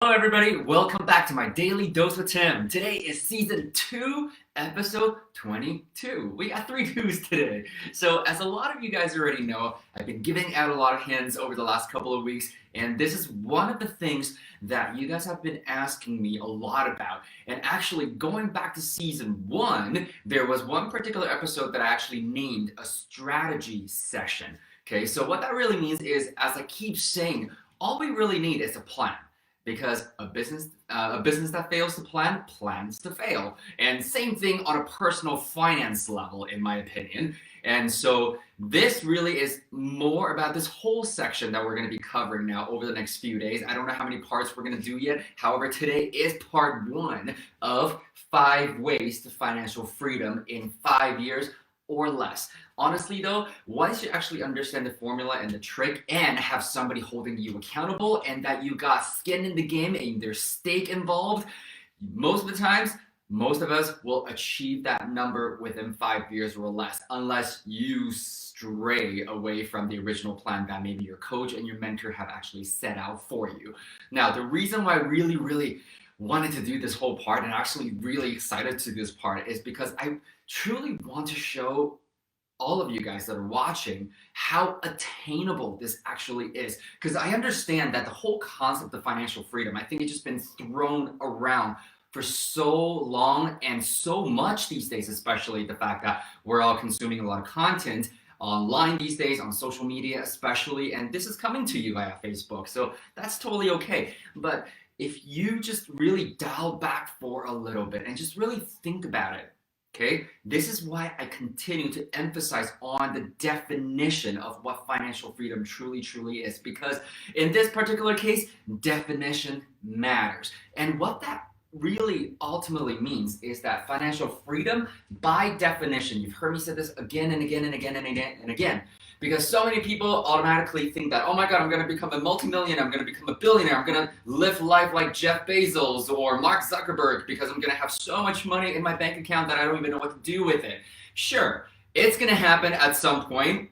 Hello everybody, welcome back to my Daily Dose with Tim. Today is season 2, episode 22. We got 3 2s today. So as a lot of you guys already know, I've been giving out a lot of hints over the last couple of weeks, and this is one of the things that you guys have been asking me a lot about. And actually, going back to season 1, there was one particular episode that I actually named a strategy session. Okay, so what that really means is, as I keep saying, all we really need is a plan. Because a business that fails to plan plans to fail. And same thing on a personal finance level, in my opinion. And so this really is more about this whole section that we're going to be covering now over the next few days. I don't know how many parts we're going to do yet. However, today is part 1 of 5 ways to financial freedom in 5 years or less. Honestly though, once you actually understand the formula and the trick and have somebody holding you accountable and that you got skin in the game and there's stake involved, most of the times, most of us will achieve that number within 5 years or less, unless you stray away from the original plan that maybe your coach and your mentor have actually set out for you. Now, the reason why I really wanted to do this whole part and actually really excited to do this part is because I truly want to show all of you guys that are watching how attainable this actually is. Because I understand that the whole concept of financial freedom, I think it's just been thrown around for so long and so much these days, especially the fact that we're all consuming a lot of content online these days, on social media especially, and this is coming to you via Facebook. So that's totally okay. But if you just really dial back for a little bit and just really think about it, okay, this is why I continue to emphasize on the definition of what financial freedom truly is, because in this particular case, definition matters. And what that really ultimately means is that financial freedom, by definition, you've heard me say this again and again, because so many people automatically think that, oh my God, I'm going to become a multimillionaire, I'm going to become a billionaire, I'm going to live life like Jeff Bezos or Mark Zuckerberg because I'm going to have so much money in my bank account that I don't even know what to do with it. Sure, it's going to happen at some point.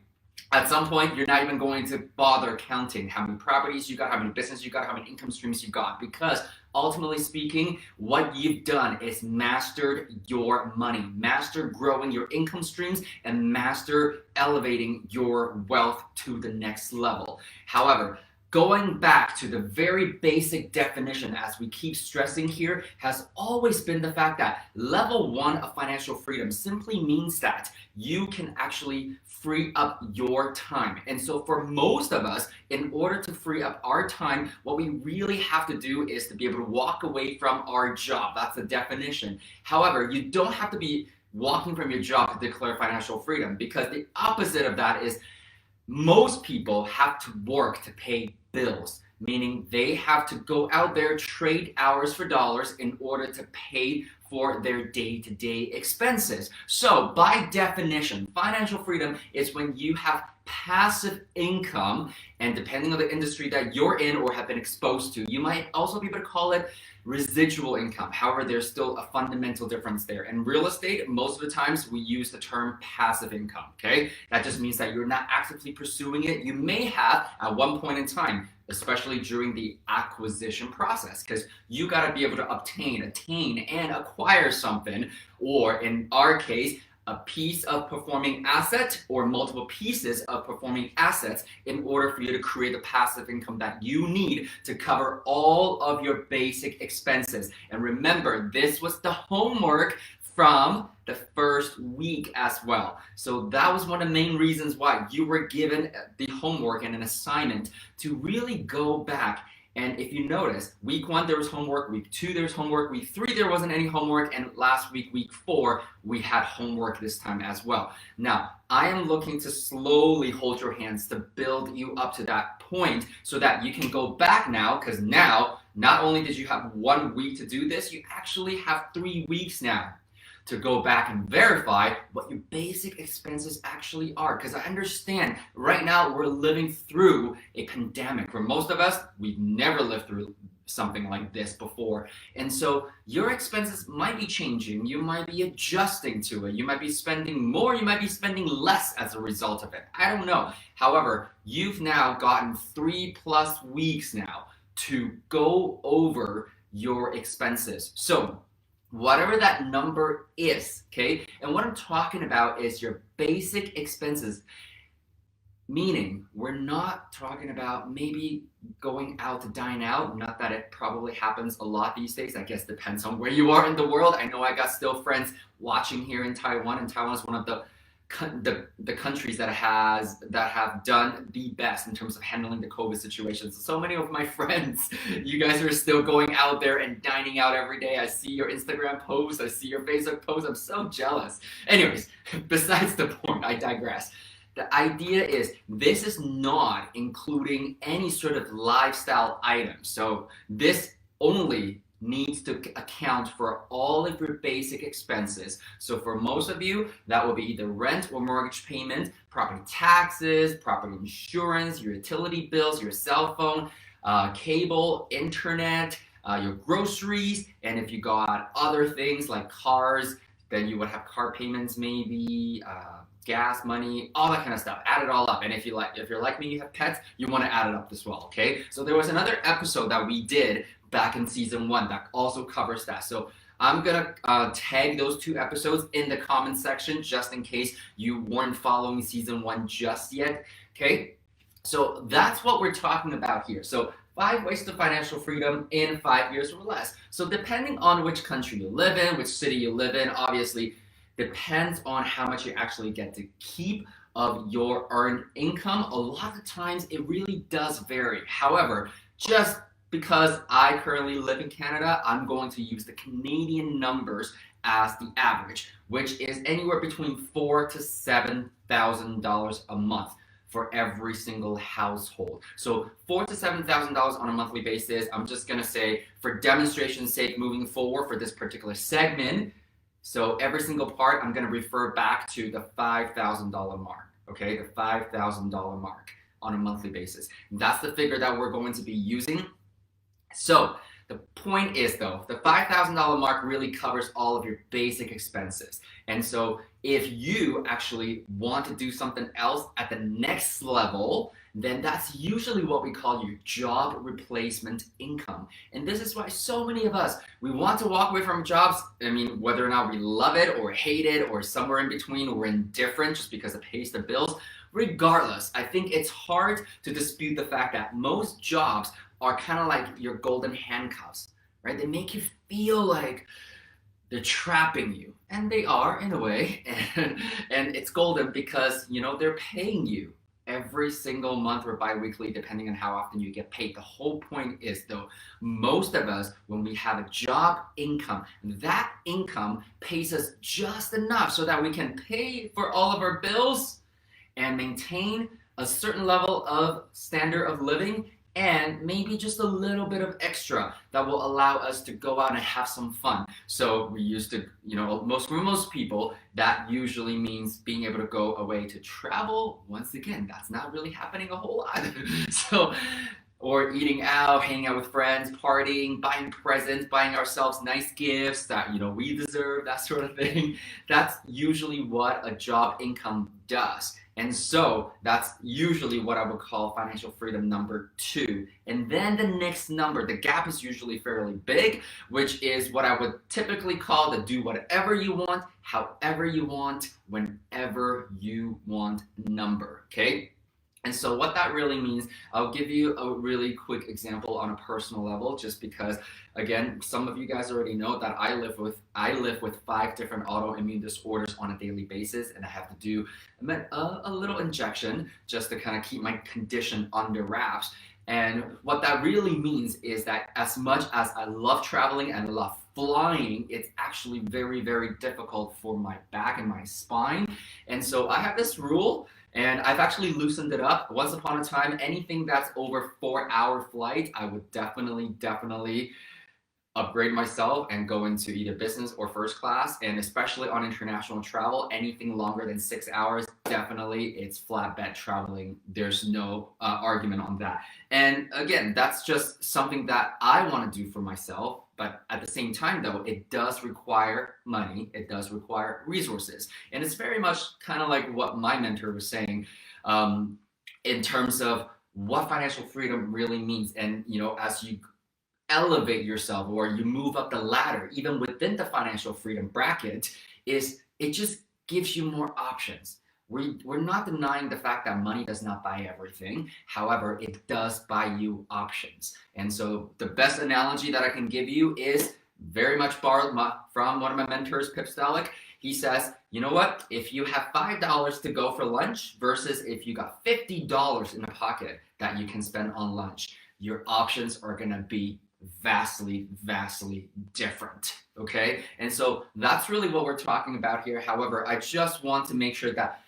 At some point, you're not even going to bother counting how many properties you got, how many business you got, how many income streams you got, because ultimately speaking, what you've done is mastered your money, master growing your income streams, and master elevating your wealth to the next level. However, going back to the very basic definition, as we keep stressing here, has always been the fact that level 1 of financial freedom simply means that you can actually free up your time. And so for most of us, in order to free up our time, what we really have to do is to be able to walk away from our job. That's the definition. However, you don't have to be walking from your job to declare financial freedom, because the opposite of that is most people have to work to pay bills, meaning they have to go out there, trade hours for dollars in order to pay for their day-to-day expenses. So by definition, financial freedom is when you have passive income, and depending on the industry that you're in or have been exposed to, you might also be able to call it residual income. However, there's still a fundamental difference there. In real estate, most of the times we use the term passive income, okay? That just means that you're not actively pursuing it. You may have at one point in time, especially during the acquisition process, because you got to be able to obtain, attain, and acquire something, or in our case, a piece of performing asset or multiple pieces of performing assets in order for you to create the passive income that you need to cover all of your basic expenses. And remember, this was the homework from the first week as well. So that was one of the main reasons why you were given the homework and an assignment to really go back. And if you notice, week 1 there was homework, week 2 there was homework, week 3 there wasn't any homework, and last week, week 4, we had homework this time as well. Now, I am looking to slowly hold your hands to build you up to that point so that you can go back now, because now, not only did you have 1 week to do this, you actually have 3 weeks now to go back and verify what your basic expenses actually are. Because I understand right now we're living through a pandemic. For most of us, we've never lived through something like this before. And so your expenses might be changing. You might be adjusting to it. You might be spending more. You might be spending less as a result of it. I don't know. However, you've now gotten 3+ weeks now to go over your expenses. So whatever that number is, okay? And what I'm talking about is your basic expenses. Meaning, we're not talking about maybe going out to dine out. Not that it probably happens a lot these days. I guess it depends on where you are in the world. I know I got still friends watching here in Taiwan, and Taiwan is one of the countries that have done the best in terms of handling the COVID situation. So many of my friends, you guys are still going out there and dining out every day. I see your Instagram posts, I see your Facebook posts. I'm so jealous. Anyways, besides the point, I digress. The idea is this is not including any sort of lifestyle items. So this only needs to account for all of your basic expenses. So for most of you, that will be either rent or mortgage payment, property taxes, property insurance, your utility bills, your cell phone, cable, internet, your groceries, and if you got other things like cars, then you would have car payments maybe, gas money, all that kind of stuff. Add it all up. And if you're like me, you have pets, you want to add it up as well, okay? So there was another episode that we did back in season 1 that also covers that. So I'm gonna tag those 2 episodes in the comment section just in case you weren't following season 1 just yet, okay? So that's what we're talking about here. So 5 ways to financial freedom in 5 years or less. So depending on which country you live in, which city you live in, obviously depends on how much you actually get to keep of your earned income. A lot of times it really does vary. However, just because I currently live in Canada, I'm going to use the Canadian numbers as the average, which is anywhere between $4,000 to $7,000 a month for every single household. So $4,000 to $7,000 on a monthly basis. I'm just gonna say, for demonstration's sake, moving forward for this particular segment, so every single part, I'm gonna refer back to the $5,000 mark, okay? The $5,000 mark on a monthly basis. That's the figure that we're going to be using. So the point is though, the $5,000 mark really covers all of your basic expenses. And so if you actually want to do something else at the next level, then that's usually what we call your job replacement income. And this is why so many of us, we want to walk away from jobs. I mean, whether or not we love it or hate it or somewhere in between or indifferent just because it pays the bills. Regardless, I think it's hard to dispute the fact that most jobs are kind of like your golden handcuffs, right? They make you feel like they're trapping you, and they are in a way, and it's golden because, you know, they're paying you every single month or bi-weekly, depending on how often you get paid. The whole point is though, most of us, when we have a job income, that income pays us just enough so that we can pay for all of our bills and maintain a certain level of standard of living, and maybe just a little bit of extra that will allow us to go out and have some fun. So we used to, you know, for most people, that usually means being able to go away to travel. Once again, that's not really happening a whole lot. So, or eating out, hanging out with friends, partying, buying presents, buying ourselves nice gifts that, you know, we deserve, that sort of thing. That's usually what a job income does. And so that's usually what I would call financial freedom number 2. And then the next number, the gap is usually fairly big, which is what I would typically call the do whatever you want, however you want, whenever you want number, okay? And so what that really means, I'll give you a really quick example on a personal level, just because, again, some of you guys already know that I live with 5 different autoimmune disorders on a daily basis, and I have to do a little injection just to kind of keep my condition under wraps. And what that really means is that as much as I love traveling and I love flying, it's actually very, very difficult for my back and my spine. And so I have this rule, and I've actually loosened it up. Once upon a time, anything that's over 4-hour flight, I would definitely upgrade myself and go into either business or first class. And especially on international travel, anything longer than 6 hours, definitely it's flatbed traveling. There's no argument on that. And again, that's just something that I want to do for myself. But at the same time, though, it does require money. It does require resources. And it's very much kind of like what my mentor was saying in terms of what financial freedom really means. And, as you elevate yourself or you move up the ladder, even within the financial freedom bracket, is it just gives you more options. We're not denying the fact that money does not buy everything. However, it does buy you options. And so the best analogy that I can give you is very much borrowed from one of my mentors, Pip Stalick. He says, you know what? If you have $5 to go for lunch versus if you got $50 in the pocket that you can spend on lunch, your options are going to be vastly, vastly different. Okay? And so that's really what we're talking about here. However, I just want to make sure that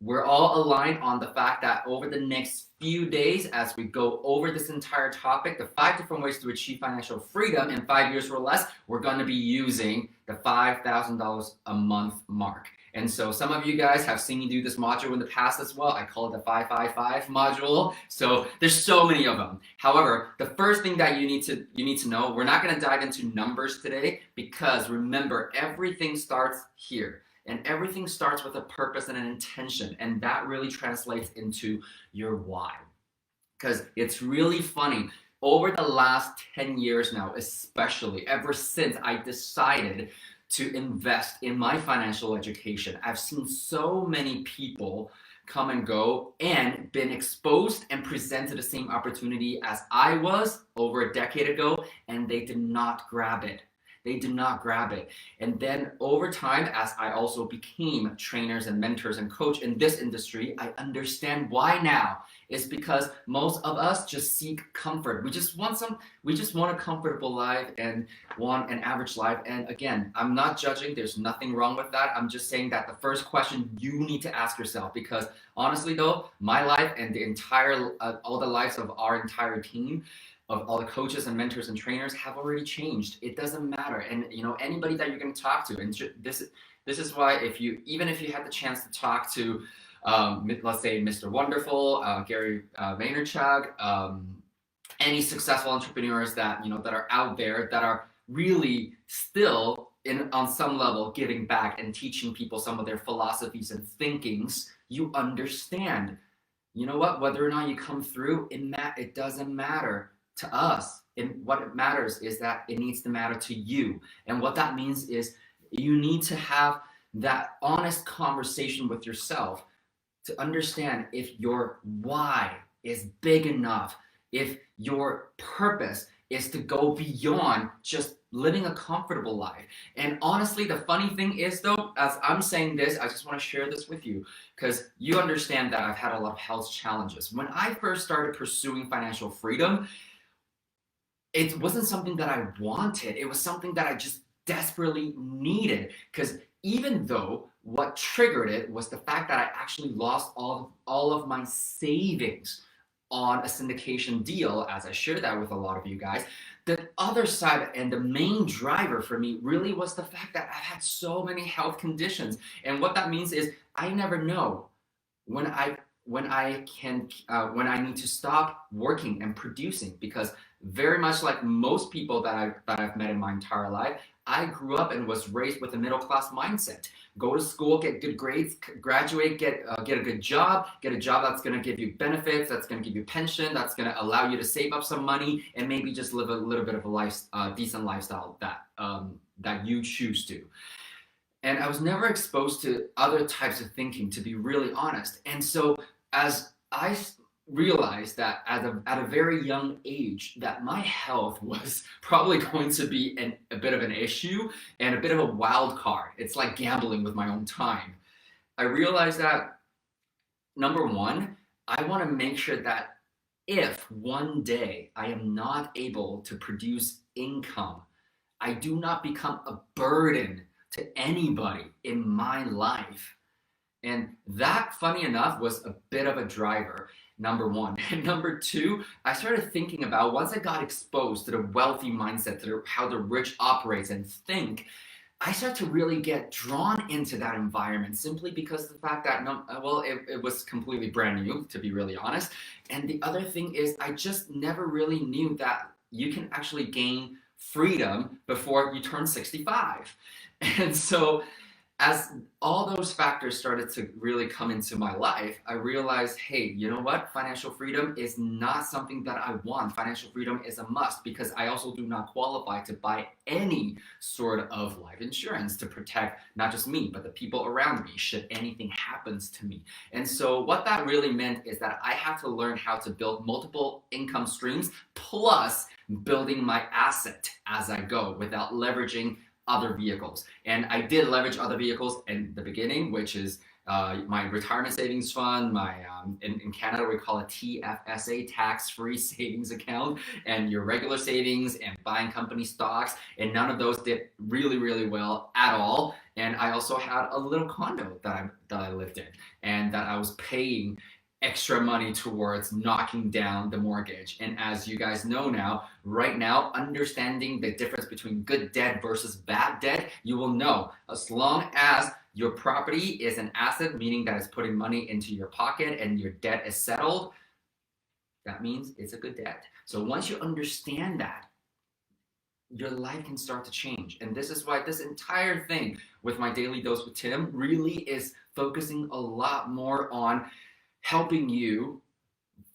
we're all aligned on the fact that over the next few days, as we go over this entire topic, the 5 different ways to achieve financial freedom in 5 years or less, we're going to be using the $5,000 a month mark. And so some of you guys have seen me do this module in the past as well. I call it the 555 module. So there's so many of them. However, the first thing that you need to know, we're not going to dive into numbers today, because remember, everything starts here. And everything starts with a purpose and an intention. And that really translates into your why. Because it's really funny. Over the last 10 years now, especially ever since I decided to invest in my financial education, I've seen so many people come and go and been exposed and presented the same opportunity as I was over a decade ago, and they did not grab it. They did not grab it. And then over time, as I also became trainers and mentors and coach in this industry, I understand why now. It's because most of us just seek comfort. We just want a comfortable life and want an average life. And again, I'm not judging. There's nothing wrong with that. I'm just saying that the first question you need to ask yourself, because honestly though, my life and the entire, all the lives of our entire team, of all the coaches and mentors and trainers, have already changed. It doesn't matter. And anybody that you're going to talk to, and this is why even if you had the chance to talk to let's say Mr. Wonderful, Gary Vaynerchuk, any successful entrepreneurs that that are out there that are really still on some level giving back and teaching people some of their philosophies and thinkings, you understand, what, whether or not you come through, it doesn't matter to us. And what it matters is that it needs to matter to you. And what that means is you need to have that honest conversation with yourself to understand if your why is big enough, if your purpose is to go beyond just living a comfortable life. And honestly, the funny thing is though, as I'm saying this, I just want to share this with you, because you understand that I've had a lot of health challenges. When I first started pursuing financial freedom, it wasn't something that I wanted. It was something that I just desperately needed, because even though what triggered it was the fact that I actually lost all of my savings on a syndication deal, as I shared that with a lot of you guys, the other side and the main driver for me really was the fact that I've had so many health conditions. And what that means is I never know when I need to stop working and producing, because very much like most people that I've met in my entire life, I grew up and was raised with a middle-class mindset. Go to school, get good grades, graduate, get a good job, get a job that's going to give you benefits, that's going to give you pension, that's going to allow you to save up some money, and maybe just live a little bit of a decent lifestyle that you choose to. And I was never exposed to other types of thinking, to be really honest. And so as I realized that at a very young age that my health was probably going to be a bit of an issue and a bit of a wild card. It's like gambling with my own time. I realized that, number one, I want to make sure that if one day I am not able to produce income, I do not become a burden to anybody in my life. And that, funny enough, was a bit of a driver, number one. And number two, I started thinking about, once I got exposed to the wealthy mindset, to how the rich operates and think, I started to really get drawn into that environment, simply because of the fact that, it was completely brand new, to be really honest. And the other thing is, I just never really knew that you can actually gain freedom before you turn 65. And so as all those factors started to really come into my life, I realized, hey, you know what? Financial freedom is not something that I want. Financial freedom is a must because I also do not qualify to buy any sort of life insurance to protect not just me, but the people around me should anything happens to me. And so what that really meant is that I had to learn how to build multiple income streams plus building my asset as I go without leveraging other vehicles. And I did leverage other vehicles in the beginning, which is my retirement savings fund, my in Canada we call it TFSA, tax-free savings account, and your regular savings and buying company stocks, and none of those did really well at all. And I also had a little condo that I lived in and that I was paying extra money towards knocking down the mortgage. And as you guys know now, right now, understanding the difference between good debt versus bad debt, you will know as long as your property is an asset, meaning that it's putting money into your pocket and your debt is settled, that means it's a good debt. So once you understand that, your life can start to change. And this is why this entire thing with my Daily Dose with Tim really is focusing a lot more on helping you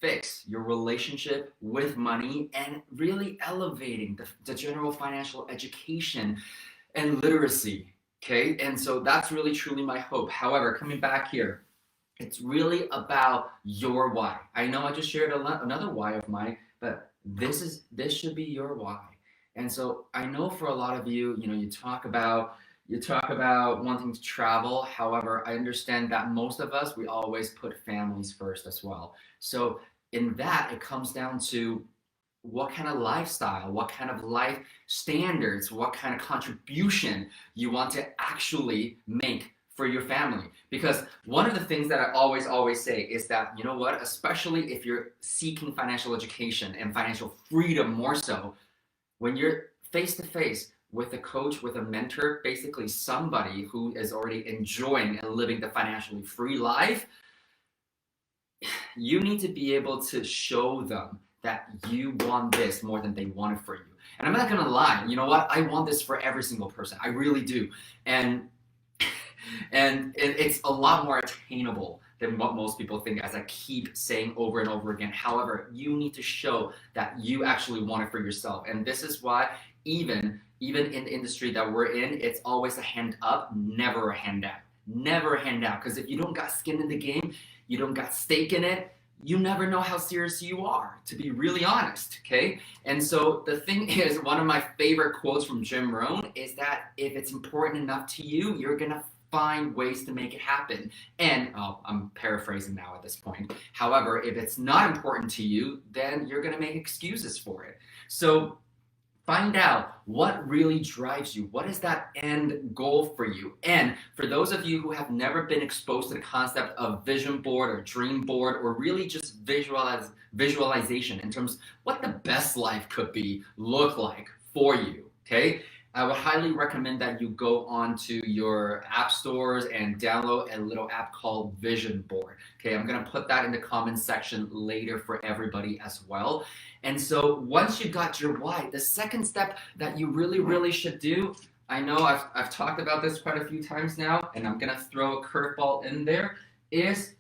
fix your relationship with money and really elevating the general financial education and literacy, okay? And so that's really truly my hope. However, coming back here, it's really about your why. I know I just shared another why of mine, but this should be your why. And so I know for a lot of you, you talk about wanting to travel. However, I understand that most of us, we always put families first as well. So in that, it comes down to what kind of lifestyle, what kind of life standards, what kind of contribution you want to actually make for your family. Because one of the things that I always say is that, you know what, especially if you're seeking financial education and financial freedom more so, when you're face to face with a coach, with a mentor, basically somebody who is already enjoying and living the financially free life, you need to be able to show them that you want this more than they want it for you. And I'm not gonna lie, you know what? I want this for every single person. I really do. And it's a lot more attainable than what most people think, as I keep saying over and over again. However, you need to show that you actually want it for yourself. And this is why even in the industry that we're in, it's always a hand up, never a hand out. Never a hand out. Because if you don't got skin in the game, you don't got stake in it, you never know how serious you are, to be really honest, okay? And so the thing is, one of my favorite quotes from Jim Rohn is that if it's important enough to you, you're gonna find ways to make it happen. And I'm paraphrasing now at this point. However, if it's not important to you, then you're gonna make excuses for it. So find out what really drives you. What is that end goal for you? And for those of you who have never been exposed to the concept of vision board or dream board, or really just visualization in terms of what the best life could be, look like for you, okay? I would highly recommend that you go onto your app stores and download a little app called Vision Board. Okay, I'm gonna put that in the comments section later for everybody as well. And so once you got your why, the second step that you really should do, I know I've talked about this quite a few times now, and I'm gonna throw a curveball in there, is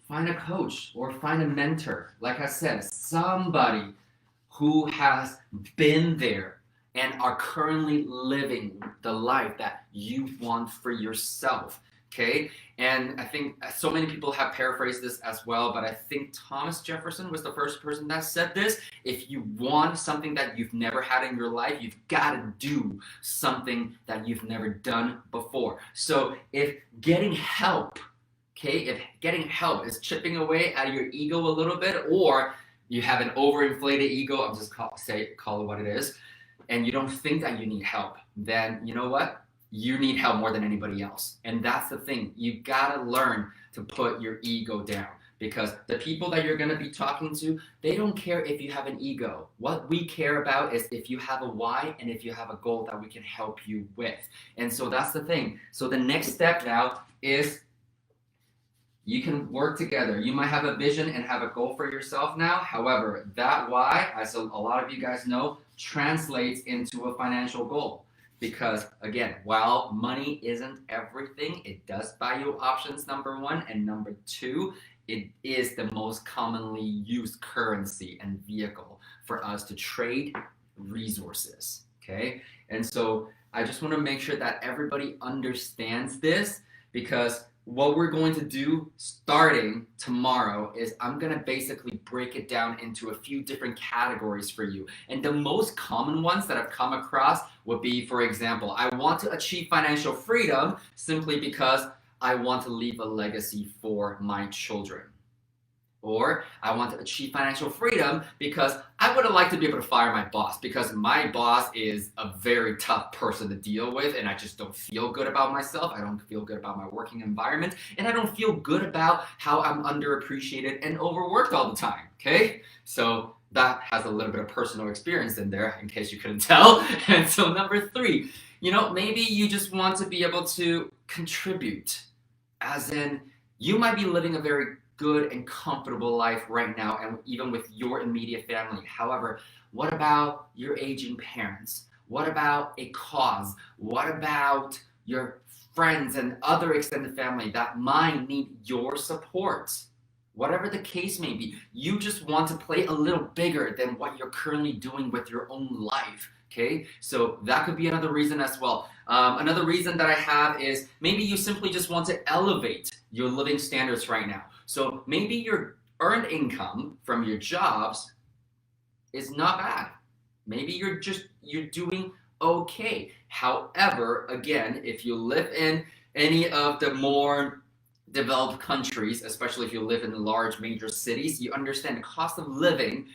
find a coach or find a mentor. Like I said, somebody who has been there and are currently living the life that you want for yourself, okay? And I think so many people have paraphrased this as well, but I think Thomas Jefferson was the first person that said this. If you want something that you've never had in your life, you've got to do something that you've never done before. So if getting help, okay, if getting help is chipping away at your ego a little bit, or you have an overinflated ego, I'm just call it what it is, and you don't think that you need help, then you know what? You need help more than anybody else. And that's the thing. You gotta learn to put your ego down, because the people that you're gonna be talking to, they don't care if you have an ego. What we care about is if you have a why and if you have a goal that we can help you with. And so that's the thing. So the next step now is you can work together. You might have a vision and have a goal for yourself now. However, that why, as a lot of you guys know, translates into a financial goal. because again, while money isn't everything, it does buy you options, number one, and number two, it is the most commonly used currency and vehicle for us to trade resources. Okay, and so I just want to make sure that everybody understands this, because what we're going to do starting tomorrow is I'm going to basically break it down into a few different categories for you. And the most common ones that I've come across would be, for example, I want to achieve financial freedom simply because I want to leave a legacy for my children. Or I want to achieve financial freedom because I would like to be able to fire my boss, because my boss is a very tough person to deal with and I just don't feel good about myself. I don't feel good about my working environment, and I don't feel good about how I'm underappreciated and overworked all the time. Okay, so that has a little bit of personal experience in there, in case you couldn't tell. And so number three, maybe you just want to be able to contribute, as in you might be living a very good and comfortable life right now, and even with your immediate family. However, what about your aging parents? What about a cause? What about your friends and other extended family that might need your support? Whatever the case may be, you just want to play a little bigger than what you're currently doing with your own life. Okay, so that could be another reason as well. Another reason that I have is maybe you simply just want to elevate your living standards right now. So maybe your earned income from your jobs is not bad. Maybe you're doing okay. However, again, if you live in any of the more developed countries, especially if you live in large major cities, you understand the cost of living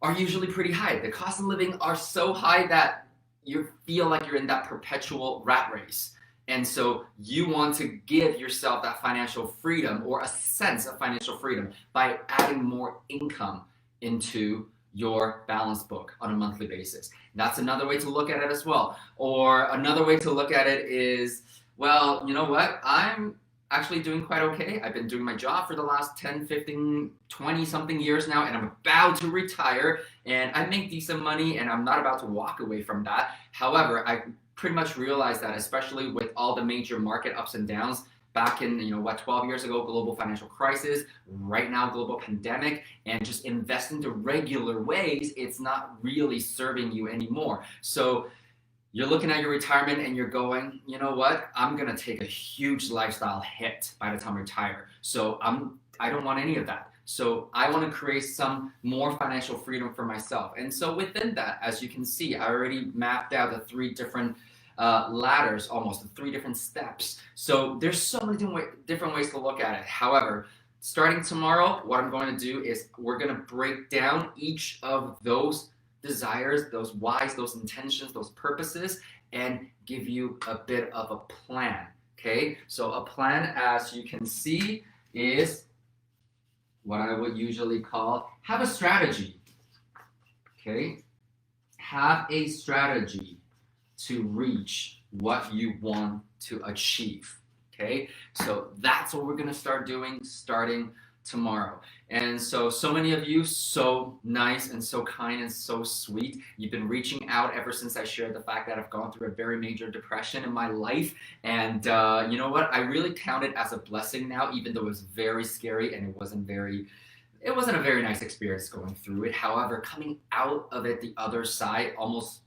are usually pretty high. The cost of living are so high that you feel like you're in that perpetual rat race. And so you want to give yourself that financial freedom, or a sense of financial freedom, by adding more income into your balance book on a monthly basis. That's another way to look at it as well. Or another way to look at it is, well, you know what? I'm actually doing quite okay. I've been doing my job for the last 10, 15, 20 something years now, and I'm about to retire, and I make decent money, and I'm not about to walk away from that. However, I pretty much realized that, especially with all the major market ups and downs, back in 12 years ago, global financial crisis, right now global pandemic, and just invest into regular ways, it's not really serving you anymore. So you're looking at your retirement and you're going, you know what? I'm gonna take a huge lifestyle hit by the time I retire. So I don't want any of that. So I want to create some more financial freedom for myself. And so within that, as you can see, I already mapped out the three different ladders, almost the three different steps. So there's so many different ways to look at it. However, starting tomorrow, what I'm going to do is we're going to break down each of those desires, those whys, those intentions, those purposes, and give you a bit of a plan. Okay, so a plan, as you can see, is what I would usually call have a strategy. Okay, have a strategy to reach what you want to achieve. Okay, so that's what we're going to start doing starting tomorrow. And so many of you, so nice and so kind and so sweet. You've been reaching out ever since I shared the fact that I've gone through a very major depression in my life. And you know what? I really count it as a blessing now, even though it was very scary and it wasn't a very nice experience going through it. However, coming out of it the other side, almost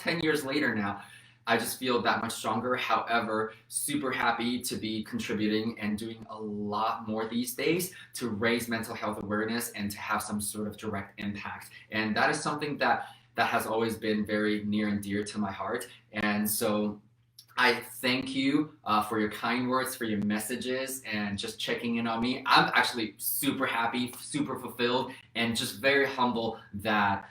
10 years later now, I just feel that much stronger. However, super happy to be contributing and doing a lot more these days to raise mental health awareness and to have some sort of direct impact. And that is something that has always been very near and dear to my heart. And so I thank you for your kind words, for your messages, and just checking in on me. I'm actually super happy, super fulfilled, and just very humble that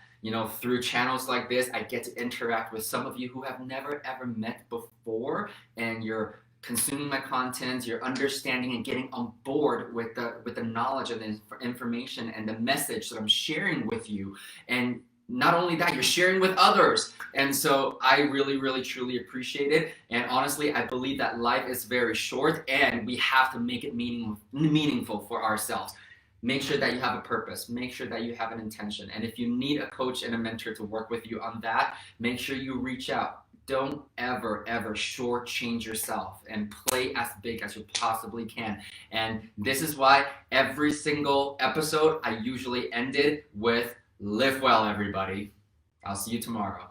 through channels like this, I get to interact with some of you who have never ever met before, and you're consuming my content, you're understanding and getting on board with the knowledge and the information and the message that I'm sharing with you. And not only that, you're sharing with others. And so I really, really, truly appreciate it. And honestly, I believe that life is very short and we have to make it meaningful for ourselves. Make sure that you have a purpose. Make sure that you have an intention. And if you need a coach and a mentor to work with you on that, make sure you reach out. don't ever shortchange yourself and play as big as you possibly can. And this is why every single episode I usually ended with live well, everybody. I'll see you tomorrow.